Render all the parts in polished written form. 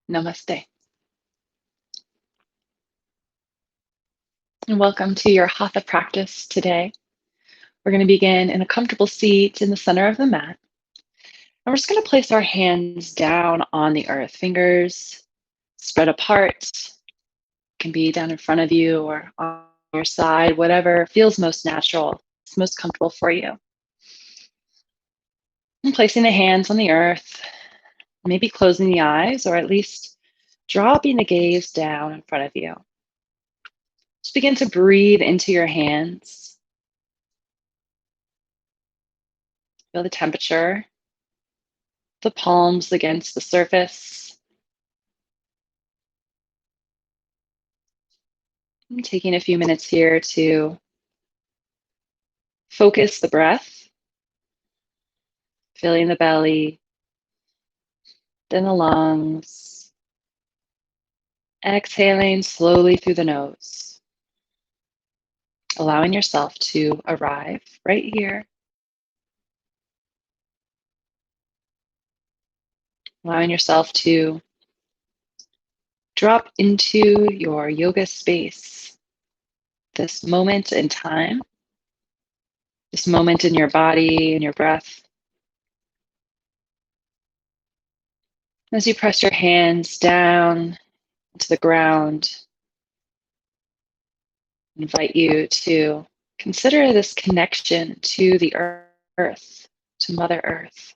Namaste. And welcome to your Hatha practice today. We're going to begin in a comfortable seat in the center of the mat. And we're just going to place our hands down on the earth, fingers spread apart. It can be down in front of you or on your side, whatever feels most natural, it's most comfortable for you. And placing the hands on the earth, maybe closing the eyes or at least dropping the gaze down in front of you. Just begin to breathe into your hands. Feel the temperature, the palms against the surface. I'm taking a few minutes here to focus the breath, filling the belly, then the lungs, exhaling slowly through the nose, allowing yourself to arrive right here, allowing yourself to drop into your yoga space, this moment in time, this moment in your body and your breath. As you press your hands down into the ground, I invite you to consider this connection to the earth, to Mother Earth.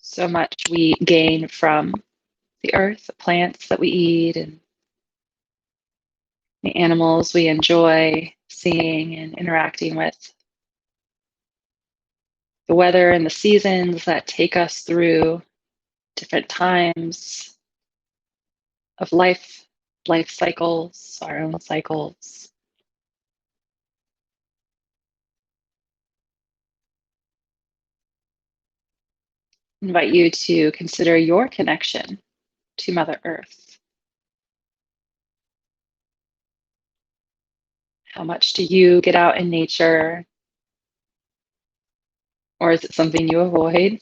So much we gain from the earth, the plants that we eat, and the animals we enjoy seeing and interacting with. The weather and the seasons that take us through different times of life cycles, our own cycles. I invite you to consider your connection to Mother Earth. How much do you get out in nature? Or is it something you avoid?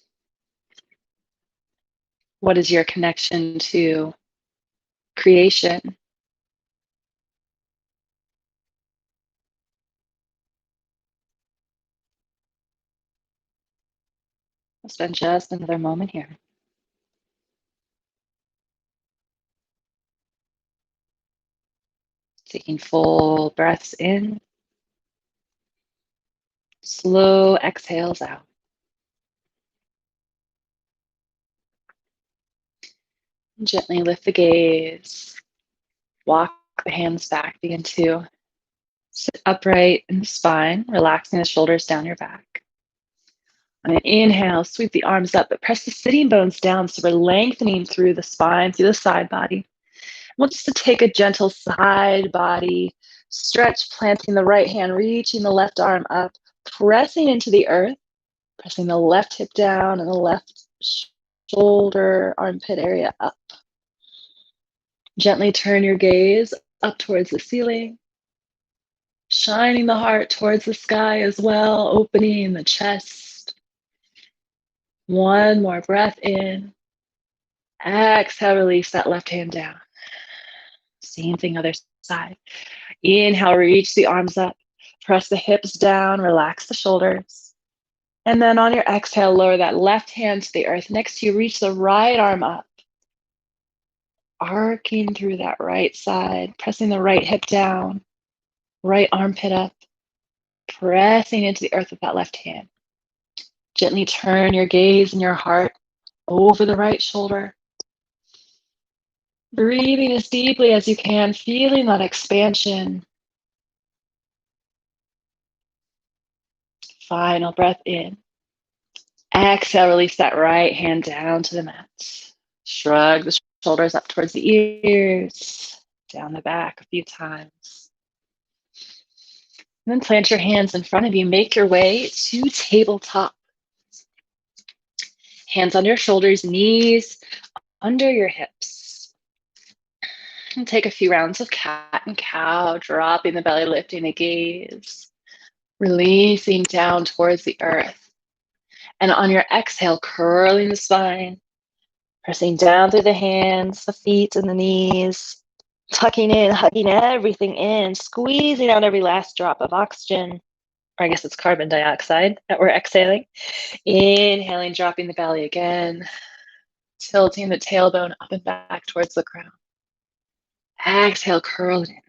What is your connection to creation? We'll spend just another moment here. Taking full breaths in, slow exhales out. Gently lift the gaze, walk the hands back, begin to sit upright in the spine, relaxing the shoulders down your back. On an inhale, sweep the arms up, but press the sitting bones down so we're lengthening through the spine, through the side body. We'll just take a gentle side body stretch, planting the right hand, reaching the left arm up, pressing into the earth, pressing the left hip down and the left shoulder, armpit area up. Gently turn your gaze up towards the ceiling, shining the heart towards the sky as well, opening the chest. One more breath in. Exhale, release that left hand down. Same thing, other side. Inhale, reach the arms up. Press the hips down, relax the shoulders. And then on your exhale, lower that left hand to the earth. Next, you reach the right arm up, arcing through that right side, pressing the right hip down, right armpit up, pressing into the earth with that left hand. Gently turn your gaze and your heart over the right shoulder. Breathing as deeply as you can, feeling that expansion. Final breath in. Exhale, release that right hand down to the mat. Shrug the shoulders up towards the ears, down the back a few times. And then plant your hands in front of you. Make your way to tabletop. Hands on your shoulders, knees under your hips. And take a few rounds of cat and cow, dropping the belly, lifting the gaze. releasing down towards the earth. And on your exhale, curling the spine, pressing down through the hands, the feet, and the knees, tucking in, hugging everything in, squeezing out every last drop of oxygen, or I guess it's carbon dioxide that we're exhaling. Inhaling, dropping the belly again, tilting the tailbone up and back towards the crown. Exhale, curl it in.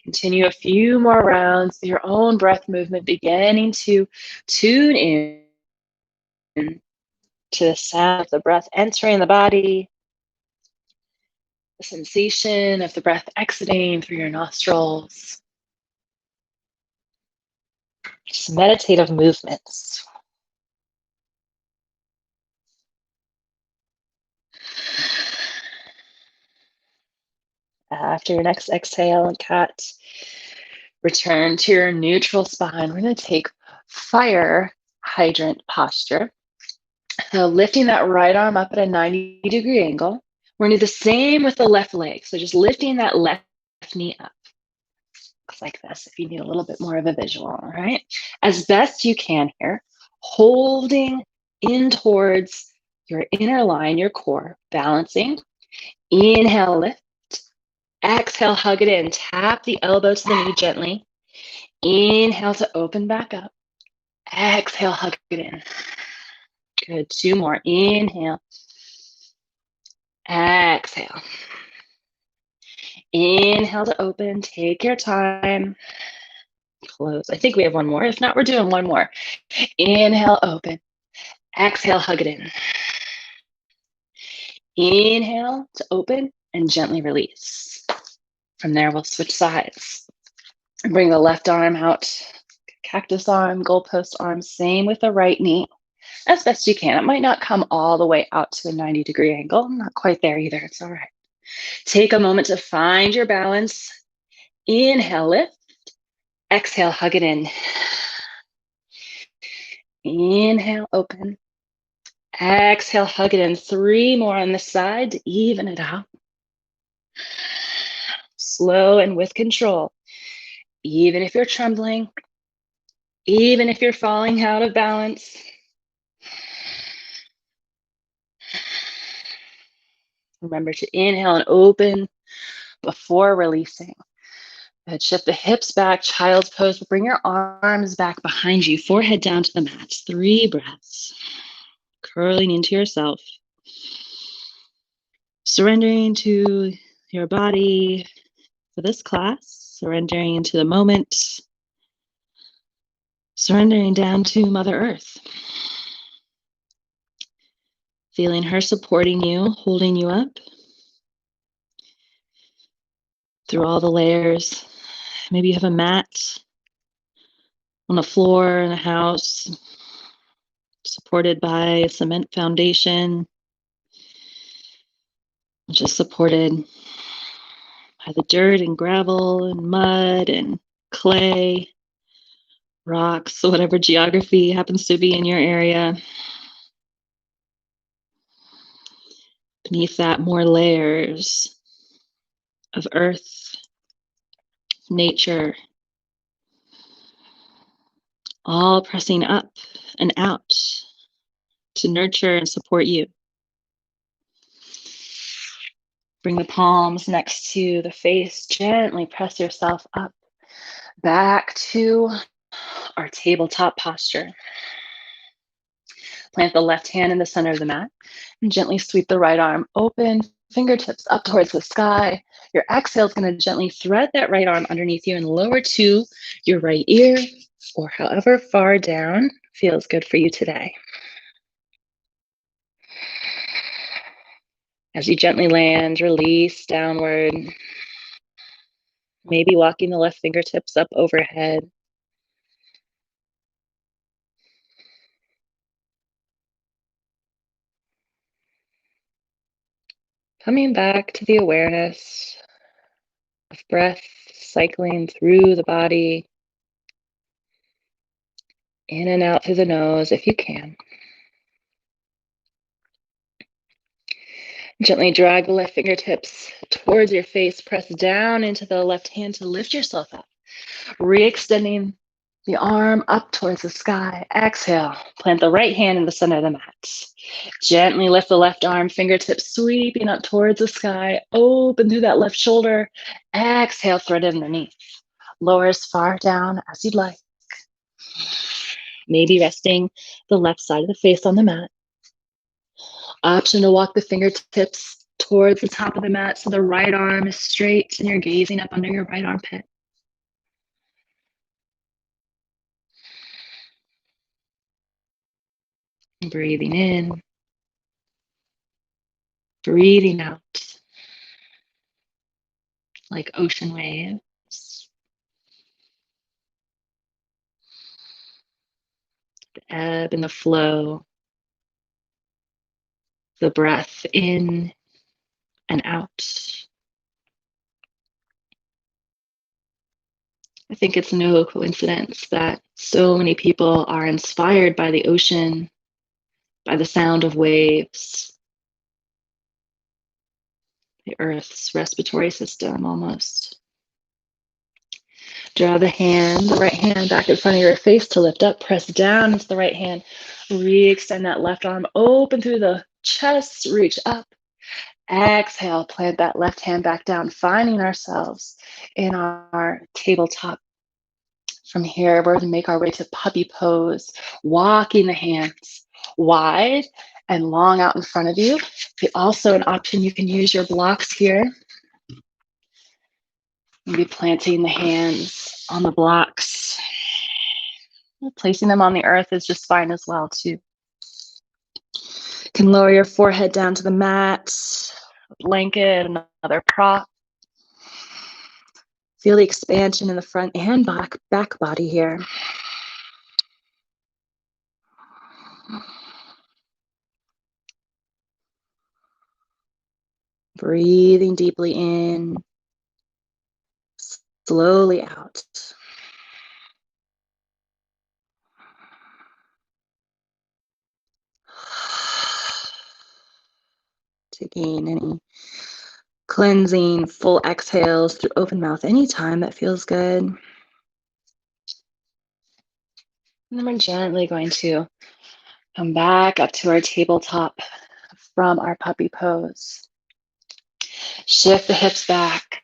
Continue a few more rounds, your own breath movement, beginning to tune in to the sound of the breath entering the body, the sensation of the breath exiting through your nostrils. Just meditative movements. After your next exhale and cat, return to your neutral spine. We're going to take fire hydrant posture. So lifting that right arm up at a 90-degree angle. We're going to do the same with the left leg. So just lifting that left knee up. Looks like this if you need a little bit more of a visual, all right? As best you can here, holding in towards your inner line, your core, balancing. Inhale, lift. Exhale, hug it in. Tap the elbow to the knee gently. Inhale to open back up. Exhale, hug it in. Good. 2 more. Inhale. Exhale. Inhale to open. Take your time. Close. I think we have one more. If not, we're doing one more. Inhale, open. Exhale, hug it in. Inhale to open and gently release. From there, we'll switch sides. Bring the left arm out. Cactus arm, goalpost arm. Same with the right knee. As best you can. It might not come all the way out to a 90-degree angle. I'm not quite there either. It's all right. Take a moment to find your balance. Inhale, lift. Exhale, hug it in. Inhale, open. Exhale, hug it in. 3 more on this side to even it out. Slow and with control. Even if you're trembling, even if you're falling out of balance. Remember to inhale and open before releasing. Good. Shift the hips back, child's pose. Bring your arms back behind you, forehead down to the mat. 3 breaths. Curling into yourself. Surrendering to your body for this class. Surrendering into the moment. Surrendering down to Mother Earth. Feeling her supporting you, holding you up through all the layers. Maybe you have a mat on the floor in a house, supported by a cement foundation, just supported by the dirt and gravel and mud and clay, rocks, whatever geography happens to be in your area. Beneath that, more layers of earth, nature, all pressing up and out to nurture and support you. Bring the palms next to the face. Gently press yourself up back to our tabletop posture. Plant the left hand in the center of the mat and gently sweep the right arm open, fingertips up towards the sky. Your exhale is going to gently thread that right arm underneath you and lower to your right ear or however far down feels good for you today. As you gently land, release downward, maybe walking the left fingertips up overhead. Coming back to the awareness of breath cycling through the body, in and out through the nose if you can. Gently drag the left fingertips towards your face. Press down into the left hand to lift yourself up. Re-extending the arm up towards the sky. Exhale. Plant the right hand in the center of the mat. Gently lift the left arm, fingertips sweeping up towards the sky. Open through that left shoulder. Exhale, thread it underneath. Lower as far down as you'd like. Maybe resting the left side of the face on the mat. Option to walk the fingertips towards the top of the mat so the right arm is straight and you're gazing up under your right armpit. Breathing in, breathing out like ocean waves. The ebb and the flow, the breath in and out. I think it's no coincidence that so many people are inspired by the ocean, by the sound of waves, the Earth's respiratory system almost. Draw the right hand back in front of your face to lift up. Press down into the right hand. Re-extend that left arm open through the chest. Reach up. Exhale, plant that left hand back down, finding ourselves in our tabletop. From here, we're going to make our way to puppy pose, walking the hands wide and long out in front of you. Also an option, you can use your blocks here. Maybe planting the hands on the blocks. Placing them on the earth is just fine as well, too. You can lower your forehead down to the mat, blanket, another prop. Feel the expansion in the front and back body here. Breathing deeply in, slowly out. Taking any cleansing, full exhales through open mouth anytime that feels good. And then we're gently going to come back up to our tabletop from our puppy pose. Shift the hips back.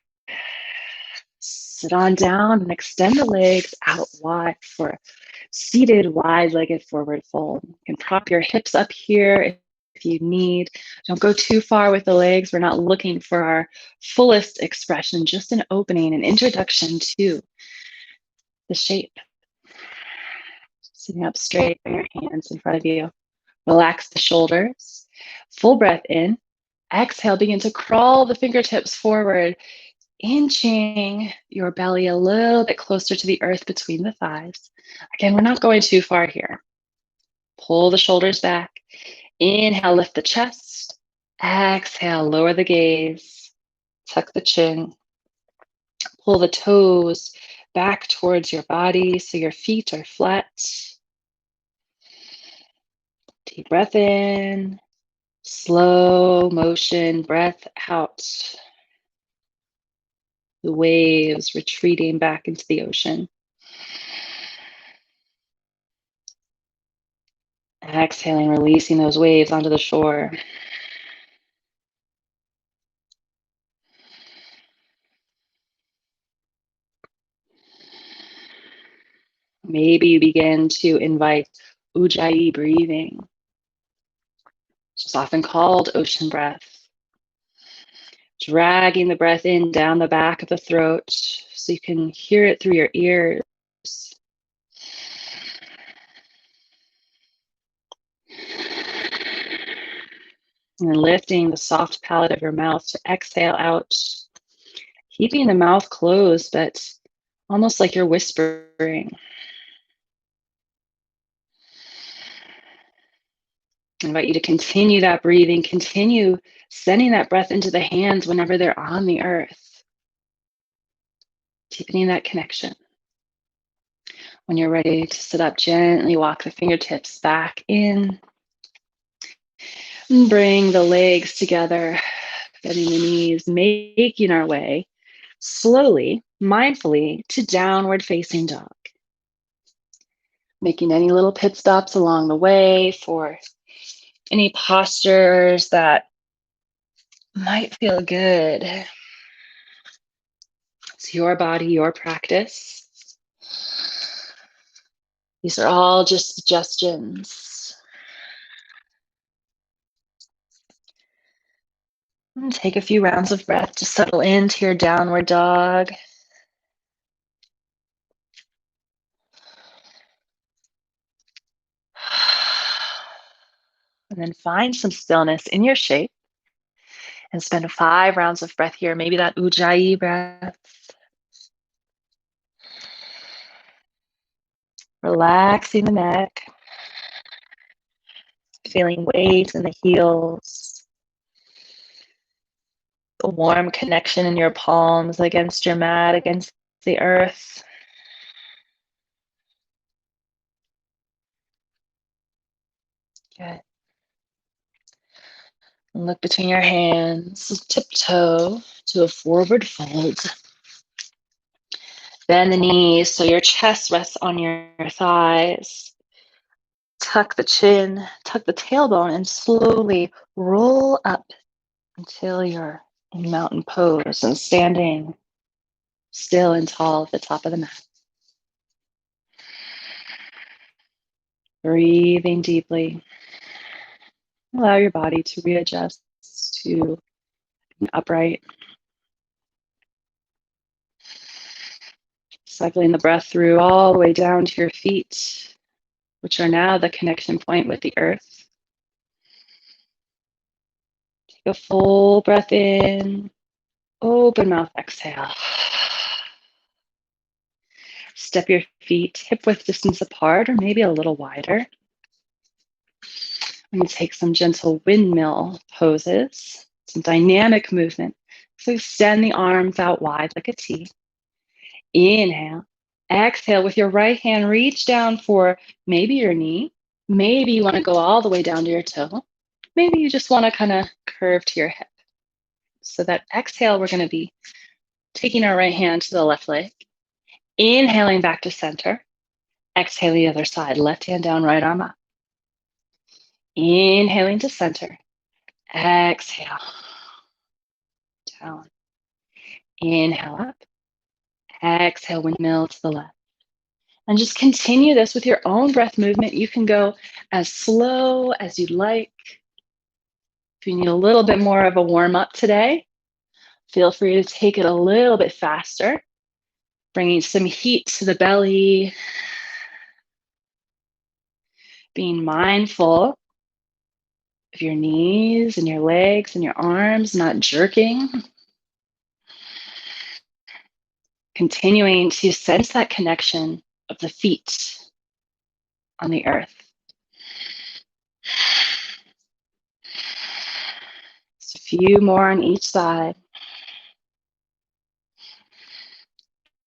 Sit on down and extend the legs out wide for seated wide-legged forward fold. You can prop your hips up here if you need. Don't go too far with the legs. We're not looking for our fullest expression, just an opening, an introduction to the shape. Sitting up straight, bring your hands in front of you. Relax the shoulders. Full breath in. Exhale, begin to crawl the fingertips forward, inching your belly a little bit closer to the earth between the thighs. Again, we're not going too far here. Pull the shoulders back. Inhale, lift the chest. Exhale, lower the gaze. Tuck the chin. Pull the toes back towards your body so your feet are flat. Deep breath in. Slow motion breath out. The waves retreating back into the ocean. Exhaling, releasing those waves onto the shore. Maybe you begin to invite Ujjayi breathing, which is often called ocean breath. Dragging the breath in down the back of the throat so you can hear it through your ears. And lifting the soft palate of your mouth to exhale out, keeping the mouth closed, but almost like you're whispering. I invite you to continue that breathing, continue sending that breath into the hands whenever they're on the earth, deepening that connection. When you're ready to sit up, gently walk the fingertips back in. And bring the legs together, bending the knees, making our way slowly, mindfully to downward facing dog. Making any little pit stops along the way for any postures that might feel good. It's your body, your practice. These are all just suggestions. And take a few rounds of breath to settle into your downward dog. And then find some stillness in your shape and spend 5 rounds of breath here. Maybe that ujjayi breath. Relaxing the neck. Feeling weight in the heels. The warm connection in your palms against your mat, against the earth. Good. And look between your hands. Tiptoe to a forward fold. Bend the knees so your chest rests on your thighs. Tuck the chin, tuck the tailbone, and slowly roll up until you're in mountain pose and standing still and tall at the top of the mat. Breathing deeply. Allow your body to readjust to an upright. Cycling the breath through all the way down to your feet, which are now the connection point with the earth. Take a full breath in. Open mouth, exhale. Step your feet hip width distance apart or maybe a little wider. And take some gentle windmill poses, some dynamic movement. So extend the arms out wide like a T. Inhale. Exhale with your right hand, reach down for maybe your knee. Maybe you want to go all the way down to your toe. Maybe you just want to kind of curve to your hip. So that exhale, we're going to be taking our right hand to the left leg. Inhaling back to center. Exhale the other side. Left hand down, right arm up. Inhaling to center. Exhale. Down. Inhale up. Exhale, windmill to the left. And just continue this with your own breath movement. You can go as slow as you'd like. If you need a little bit more of a warm up today, feel free to take it a little bit faster, bringing some heat to the belly, being mindful of your knees and your legs and your arms, not jerking. Continuing to sense that connection of the feet on the earth. Just a few more on each side.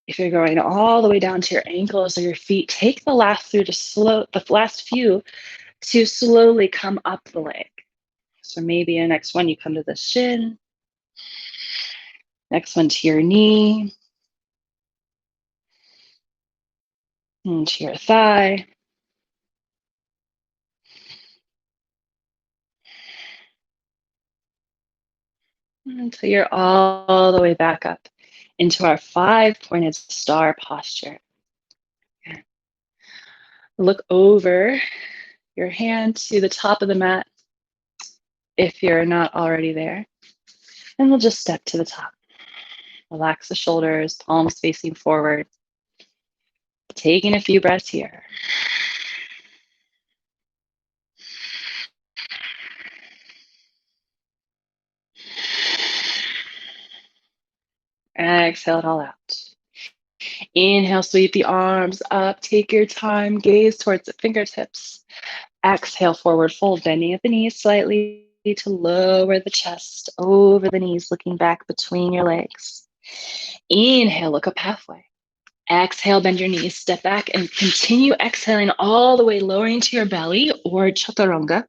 If you're going all the way down to your ankles or your feet, take the last few to slowly come up the leg. So maybe the next one you come to the shin, next one to your knee, and to your thigh. Until you're all the way back up into our 5-pointed star posture. Look over your hand to the top of the mat if you're not already there. And we'll just step to the top. Relax the shoulders, palms facing forward. Taking a few breaths here. Exhale it all out. Inhale, sweep the arms up. Take your time. Gaze towards the fingertips. Exhale, forward fold, bending at the knees slightly to lower the chest over the knees, looking back between your legs. Inhale, look up halfway. Exhale, bend your knees, step back, and continue exhaling all the way, lowering to your belly or chaturanga.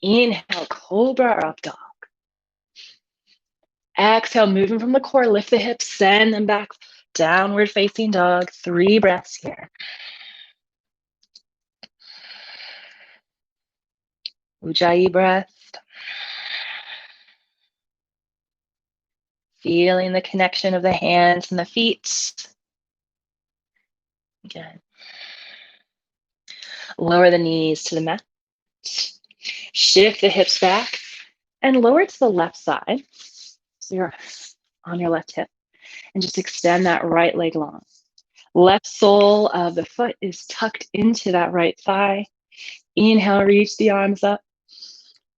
Inhale, cobra or up dog. Exhale, moving from the core, lift the hips, send them back, downward facing dog. 3 breaths here. Ujjayi breath. Feeling the connection of the hands and the feet. Again. Lower the knees to the mat. Shift the hips back and lower to the left side. So you're on your left hip. And just extend that right leg long. Left sole of the foot is tucked into that right thigh. Inhale, reach the arms up.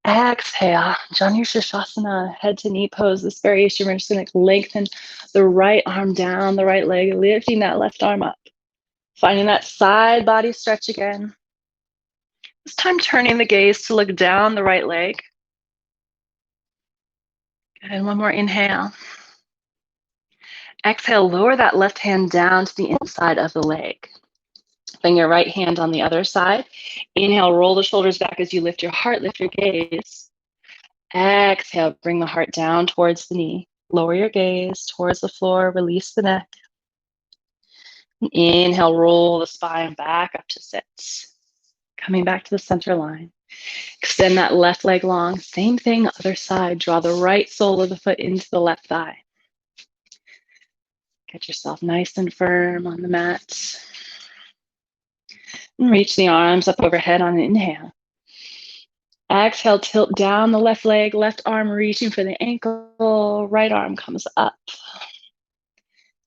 Exhale, Janu Shirshasana, head to knee pose. This variation, we're just going to lengthen the right arm down, the right leg, lifting that left arm up. Finding that side body stretch again. This time turning the gaze to look down the right leg. And one more inhale. Exhale, lower that left hand down to the inside of the leg. Then your right hand on the other side. Inhale, roll the shoulders back as you lift your heart, lift your gaze. Exhale, bring the heart down towards the knee. Lower your gaze towards the floor, release the neck. Inhale, roll the spine back up to sit. Coming back to the center line. Extend that left leg long. Same thing, other side. Draw the right sole of the foot into the left thigh. Get yourself nice and firm on the mat. And reach the arms up overhead on an inhale. Exhale, tilt down the left leg, left arm reaching for the ankle, right arm comes up.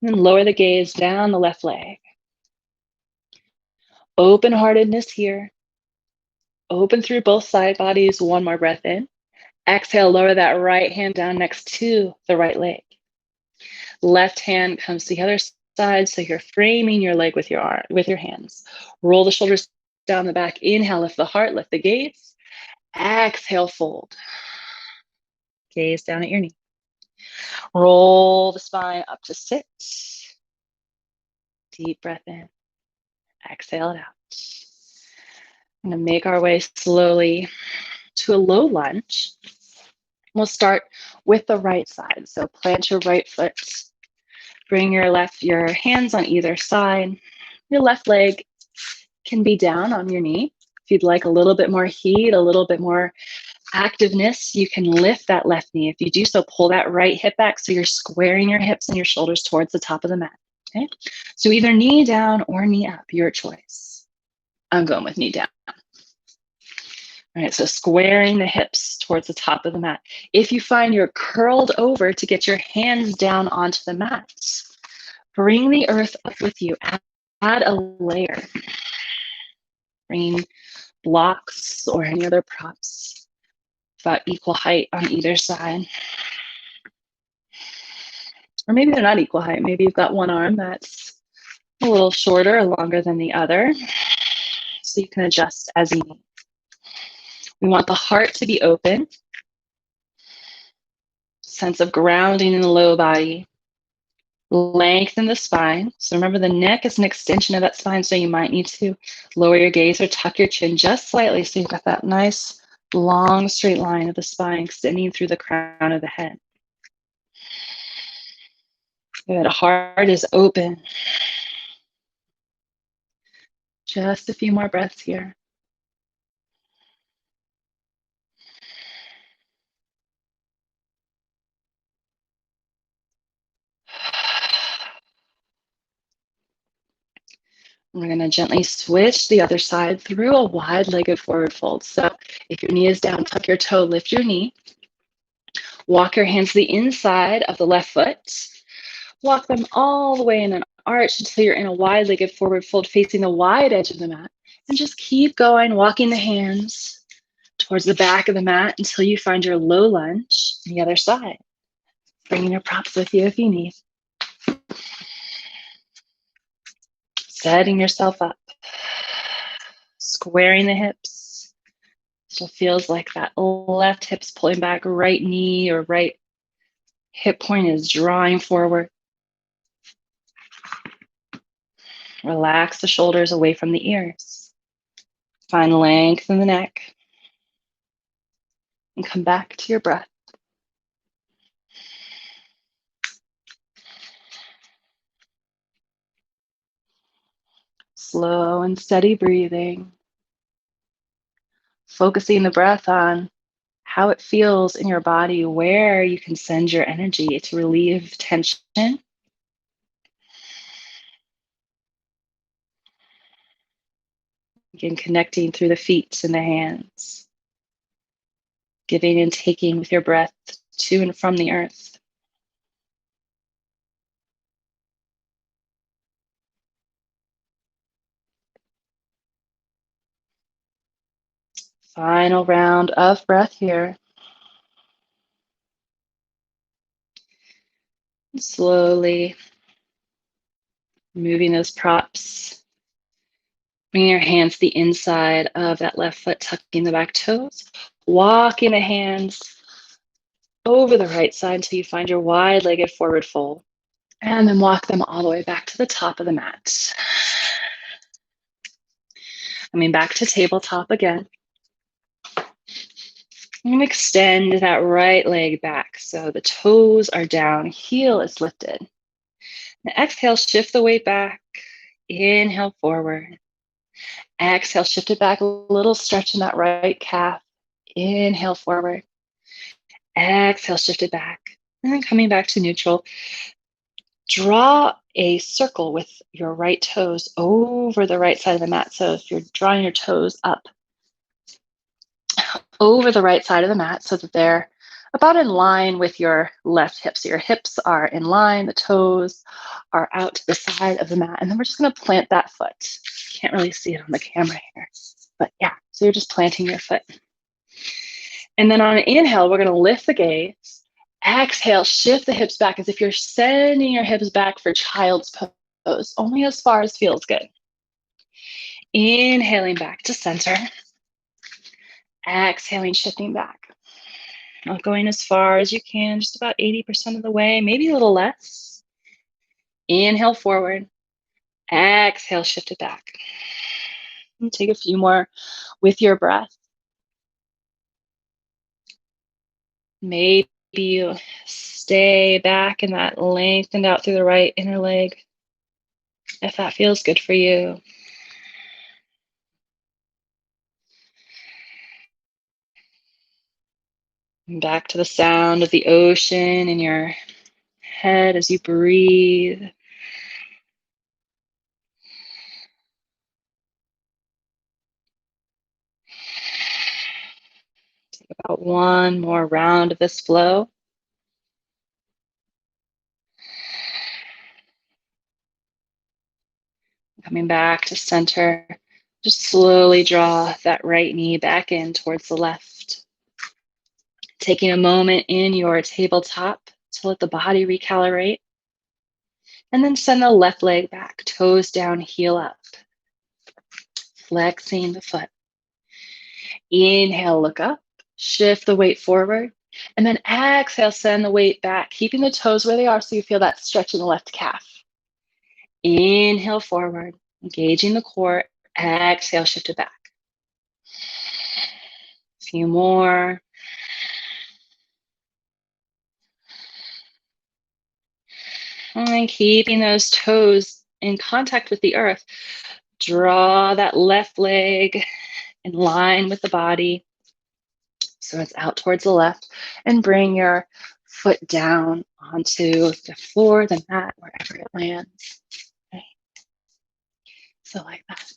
And then lower the gaze down the left leg. Open-heartedness here. Open through both side bodies. One more breath in. Exhale, lower that right hand down next to the right leg. Left hand comes to the other side, so you're framing your leg with your arm, with your hands. Roll the shoulders down the back. Inhale, lift the heart, lift the gaze. Exhale, fold. Gaze down at your knee. Roll the spine up to sit. Deep breath in. Exhale it out. I'm going to make our way slowly to a low lunge. We'll start with the right side. So plant your right foot. Bring your hands on either side. Your left leg can be down on your knee. If you'd like a little bit more heat, a little bit more activeness, you can lift that left knee. If you do so, pull that right hip back so you're squaring your hips and your shoulders towards the top of the mat. Okay? So either knee down or knee up, your choice. I'm going with knee down. All right, so squaring the hips towards the top of the mat. If you find you're curled over to get your hands down onto the mat, bring the earth up with you. Add a layer. Bring blocks or any other props about equal height on either side. Or maybe they're not equal height. Maybe you've got one arm that's a little shorter or longer than the other. So you can adjust as you need. We want the heart to be open. Sense of grounding in the low body. Lengthen the spine. So remember, the neck is an extension of that spine, so you might need to lower your gaze or tuck your chin just slightly so you've got that nice, long, straight line of the spine extending through the crown of the head. Good. Heart is open. Just a few more breaths here. We're going to gently switch the other side through a wide-legged forward fold. So if your knee is down, tuck your toe, lift your knee. Walk your hands to the inside of the left foot. Walk them all the way in an arch until you're in a wide-legged forward fold facing the wide edge of the mat. And just keep going, walking the hands towards the back of the mat until you find your low lunge on the other side. Bringing your props with you if you need. Setting yourself up. Squaring the hips. Still feels like that left hip's pulling back, right knee or right hip point is drawing forward. Relax the shoulders away from the ears. Find length in the neck. Exhale, And come back to your breath. Slow and steady breathing. Focusing the breath on how it feels in your body, where you can send your energy to relieve tension. Again, connecting through the feet and the hands. Giving and taking with your breath to and from the earth. Final round of breath here. Slowly moving those props. Bringing your hands to the inside of that left foot, tucking the back toes. Walking the hands over the right side until you find your wide-legged forward fold. And then walk them all the way back to the top of the mat. Coming back to tabletop again. And extend that right leg back so the toes are down, heel is lifted. Now exhale, shift the weight back. Inhale forward. Exhale, shift it back a little, stretch in that right calf. Inhale forward. Exhale, shift it back. And then coming back to neutral. Draw a circle with your right toes over the right side of the mat. So if you're drawing your toes up over the right side of the mat so that they're about in line with your left hip. So your hips are in line, the toes are out to the side of the mat. And then we're just going to plant that foot. Can't really see it on the camera here, but yeah, so you're just planting your foot. And then on an inhale, we're going to lift the gaze. Exhale, shift the hips back as if you're sending your hips back for child's pose, only as far as feels good. Inhaling back to center. Exhaling, shifting back. Not going as far as you can, just about 80% of the way, maybe a little less. Inhale forward. Exhale, shift it back. And take a few more with your breath. Maybe you stay back in that lengthened out through the right inner leg, if that feels good for you. And back to the sound of the ocean in your head as you breathe. Take about one more round of this flow. Coming back to center, just slowly draw that right knee back in towards the left. Taking a moment in your tabletop to let the body recalibrate. And then send the left leg back, toes down, heel up. Flexing the foot. Inhale, look up, shift the weight forward. And then exhale, send the weight back, keeping the toes where they are so you feel that stretch in the left calf. Inhale forward, engaging the core. Exhale, shift it back. A few more. And keeping those toes in contact with the earth. Draw that left leg in line with the body. So it's out towards the left. And bring your foot down onto the floor, the mat, wherever it lands. Okay. So like that.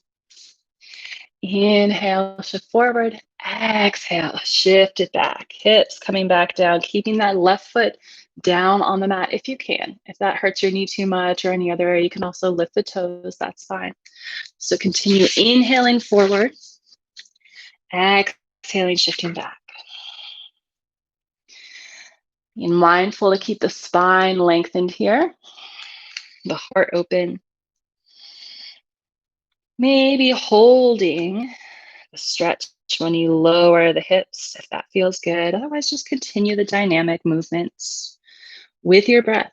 Inhale, shift forward. Exhale, shift it back. Hips coming back down, keeping that left foot down on the mat if you can. If that hurts your knee too much or any other area, you can also lift the toes. That's fine. So continue inhaling forward. Exhaling, shifting back. Being mindful to keep the spine lengthened here. The heart open. Maybe holding the stretch when you lower the hips, if that feels good. Otherwise, just continue the dynamic movements with your breath.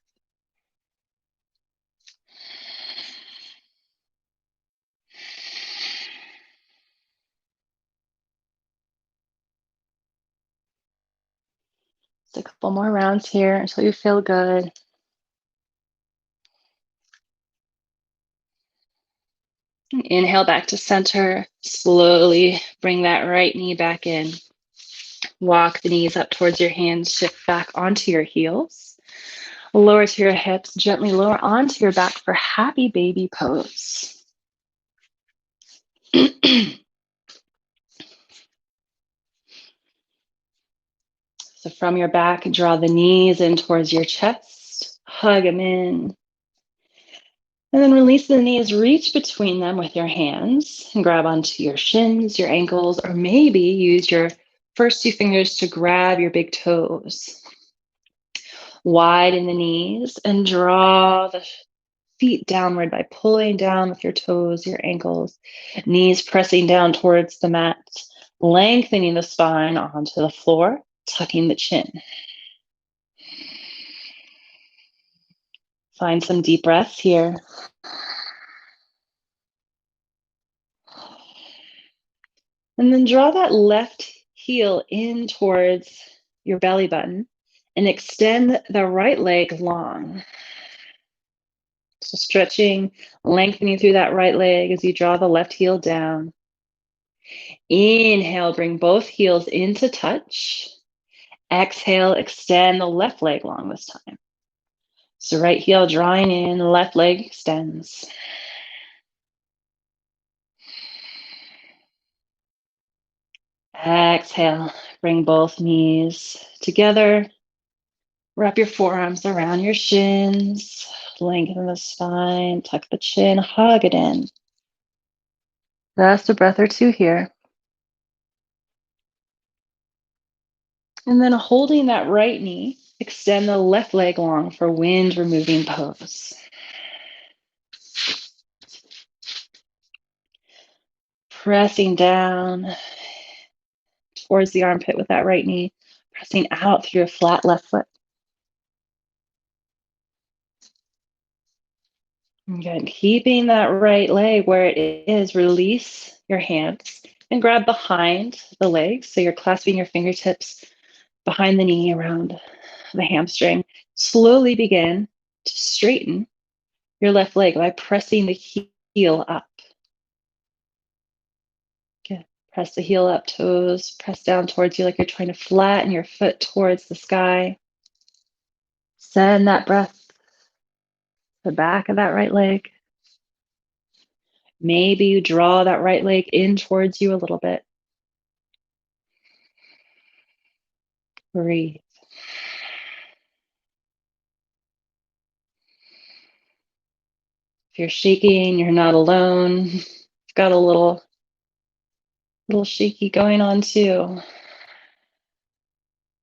Just a couple more rounds here until you feel good. Inhale back to center. Slowly bring that right knee back in. Walk the knees up towards your hands. Shift back onto your heels. Lower to your hips. Gently lower onto your back for happy baby pose. So from your back, draw the knees in towards your chest. Hug them in. And then release the knees, reach between them with your hands and grab onto your shins, your ankles, or maybe use your first two fingers to grab your big toes. Widen the knees and draw the feet downward by pulling down with your toes, your ankles, knees pressing down towards the mat, lengthening the spine onto the floor, tucking the chin. Find some deep breaths here. And then draw that left heel in towards your belly button and extend the right leg long. So stretching, lengthening through that right leg as you draw the left heel down. Inhale, bring both heels into touch. Exhale, extend the left leg long this time. So right heel drawing in, left leg extends. Exhale, bring both knees together. Wrap your forearms around your shins. Lengthen the spine, tuck the chin, hug it in. Just a breath or two here. And then holding that right knee, extend the left leg long for wind removing pose. Pressing down towards the armpit with that right knee, pressing out through a flat left foot. Good. Keeping that right leg where it is, release your hands and grab behind the legs. So you're clasping your fingertips behind the knee around the hamstring. Slowly begin to straighten your left leg by pressing the heel up. Good. Press the heel up, toes press down towards you like you're trying to flatten your foot towards the sky. Send that breath to the back of that right leg. Maybe you draw that right leg in towards you a little bit. Breathe. If you're shaking, you're not alone. You've got a little shaky going on too.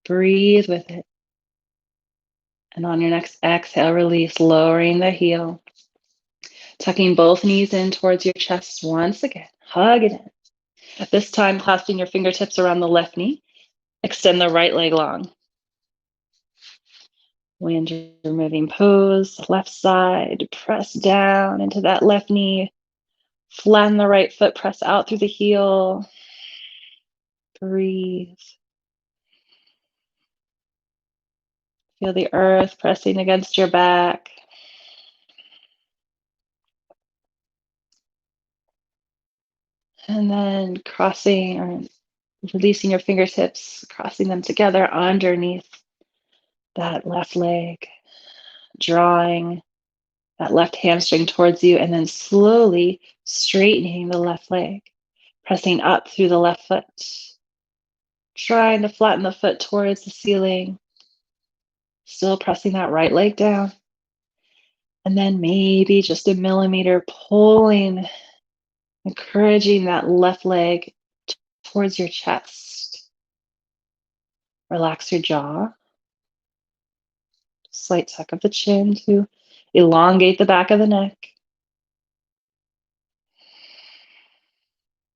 Breathe with it. And on your next exhale, release, lowering the heel. Tucking both knees in towards your chest once again. Hug it in. This time, clasping your fingertips around the left knee. Extend the right leg long. Wind removing pose, left side. Press down into that left knee. Flatten the right foot, press out through the heel. Breathe. Feel the earth pressing against your back. And then crossing or releasing your fingertips, crossing them together underneath that left leg, drawing that left hamstring towards you, and then slowly straightening the left leg, pressing up through the left foot, trying to flatten the foot towards the ceiling, still pressing that right leg down. And then maybe just a millimeter pulling, encouraging that left leg towards your chest. Relax your jaw. Slight tuck of the chin to elongate the back of the neck.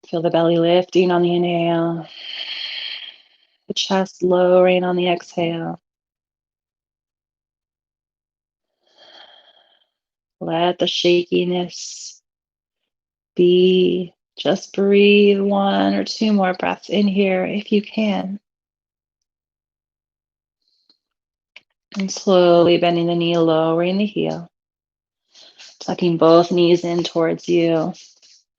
Feel the belly lifting on the inhale. The chest lowering on the exhale. Let the shakiness be. Just breathe one or two more breaths in here if you can. And slowly bending the knee, lowering the heel, tucking both knees in towards you.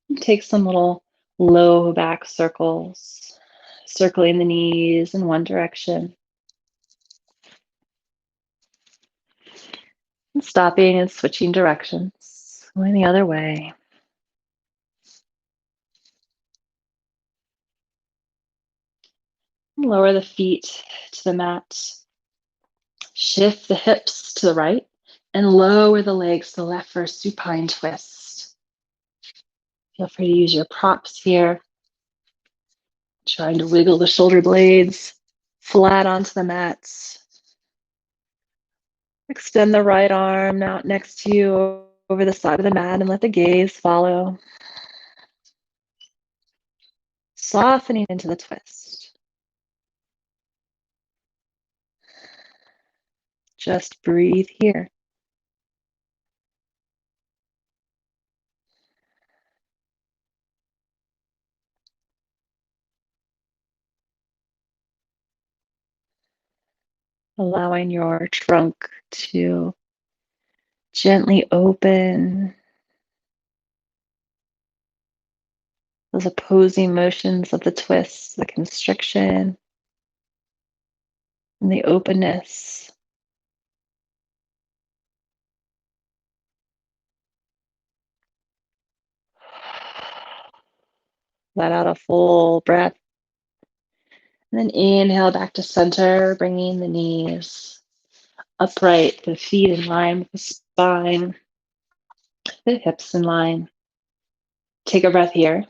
And take some little low back circles, circling the knees in one direction. And stopping and switching directions, going the other way. Lower the feet to the mat. Shift the hips to the right and lower the legs to the left for a supine twist. Feel free to use your props here. Trying to wiggle the shoulder blades flat onto the mat. Extend the right arm out next to you over the side of the mat and let the gaze follow. Softening into the twist. Just breathe here. Allowing your trunk to gently open. Those opposing motions of the twist, the constriction, and the openness. Let out a full breath. And then inhale back to center, bringing the knees upright, the feet in line with the spine, the hips in line. Take a breath here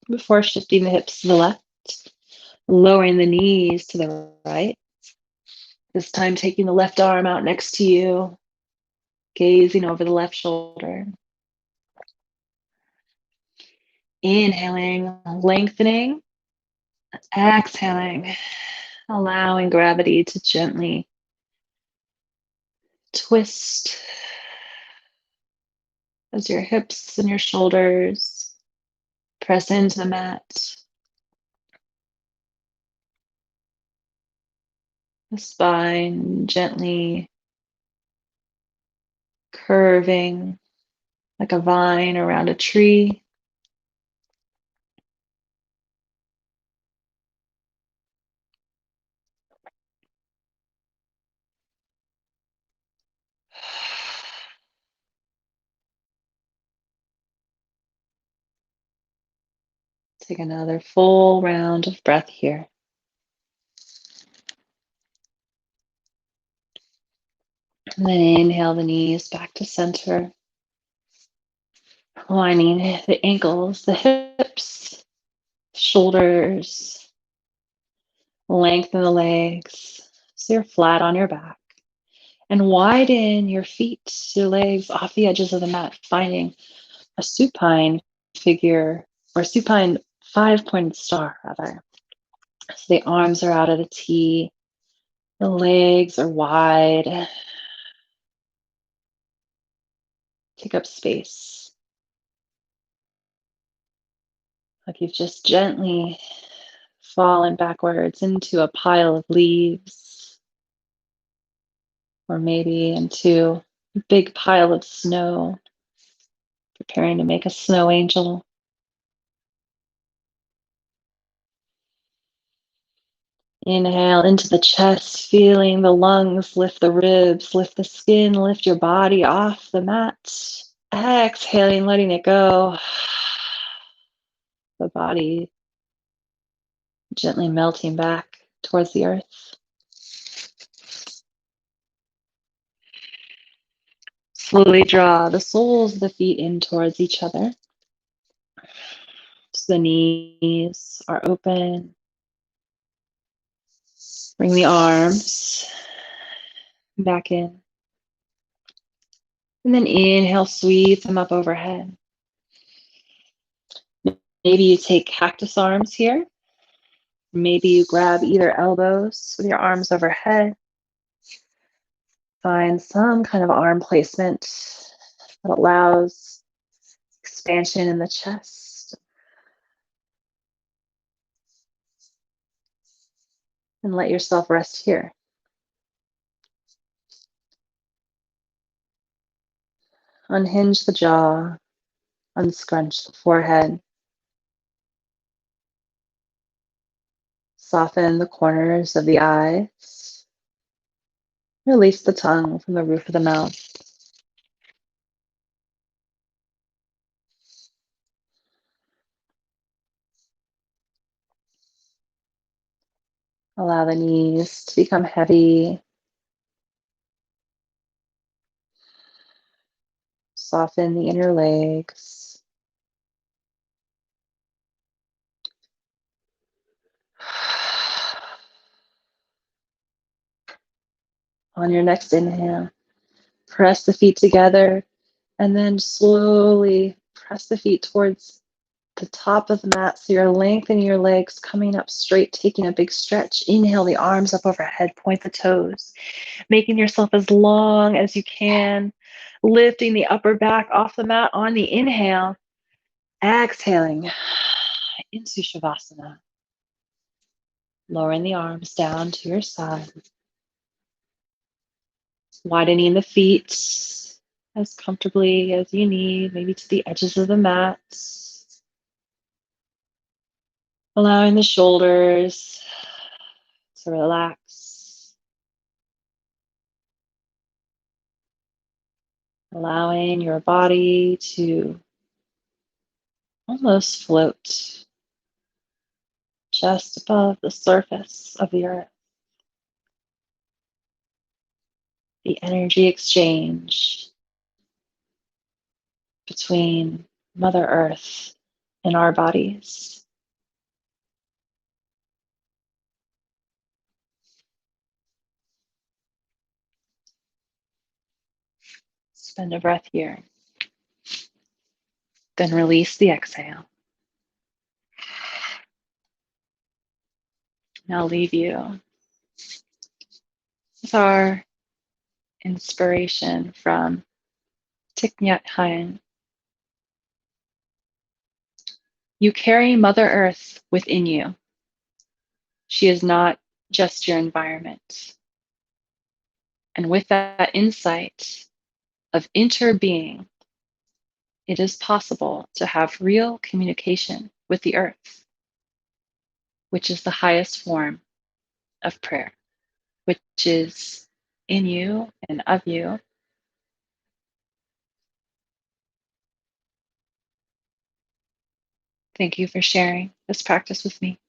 before shifting the hips to the left, lowering the knees to the right. This time taking the left arm out next to you, gazing over the left shoulder. Inhaling, lengthening, exhaling, allowing gravity to gently twist as your hips and your shoulders press into the mat. The spine gently curving like a vine around a tree. Take another full round of breath here. And then inhale the knees back to center. Aligning the ankles, the hips, shoulders. Lengthen the legs so you're flat on your back. And widen your feet, your legs off the edges of the mat, finding a supine figure or supine 5-pointed star, rather. So the arms are out at a T, the legs are wide. Take up space. Like you've just gently fallen backwards into a pile of leaves, or maybe into a big pile of snow, preparing to make a snow angel. Inhale into the chest, feeling the lungs lift the ribs, lift the skin, lift your body off the mat. Exhaling, letting it go. The body gently melting back towards the earth. Slowly draw the soles of the feet in towards each other. So the knees are open. Bring the arms back in. And then inhale, sweep them up overhead. Maybe you take cactus arms here. Maybe you grab either elbows with your arms overhead. Find some kind of arm placement that allows expansion in the chest. And let yourself rest here. Unhinge the jaw, unscrunch the forehead, soften the corners of the eyes, release the tongue from the roof of the mouth. Allow the knees to become heavy. Soften the inner legs. On your next inhale, press the feet together and then slowly press the feet towards the top of the mat. So you're lengthening your legs, coming up straight, taking a big stretch. Inhale the arms up overhead, point the toes, making yourself as long as you can, lifting the upper back off the mat on the inhale, exhaling into Shavasana. Lowering the arms down to your side, widening the feet as comfortably as you need, maybe to the edges of the mat. Allowing the shoulders to relax. Allowing your body to almost float just above the surface of the earth. The energy exchange between Mother Earth and our bodies. Spend a breath here. Then release the exhale. And I'll leave you with our inspiration from Thich Nyat Hanh. You carry Mother Earth within you. She is not just your environment. And with that insight of interbeing, it is possible to have real communication with the earth, which is the highest form of prayer, which is in you and of you. Thank you for sharing this practice with me.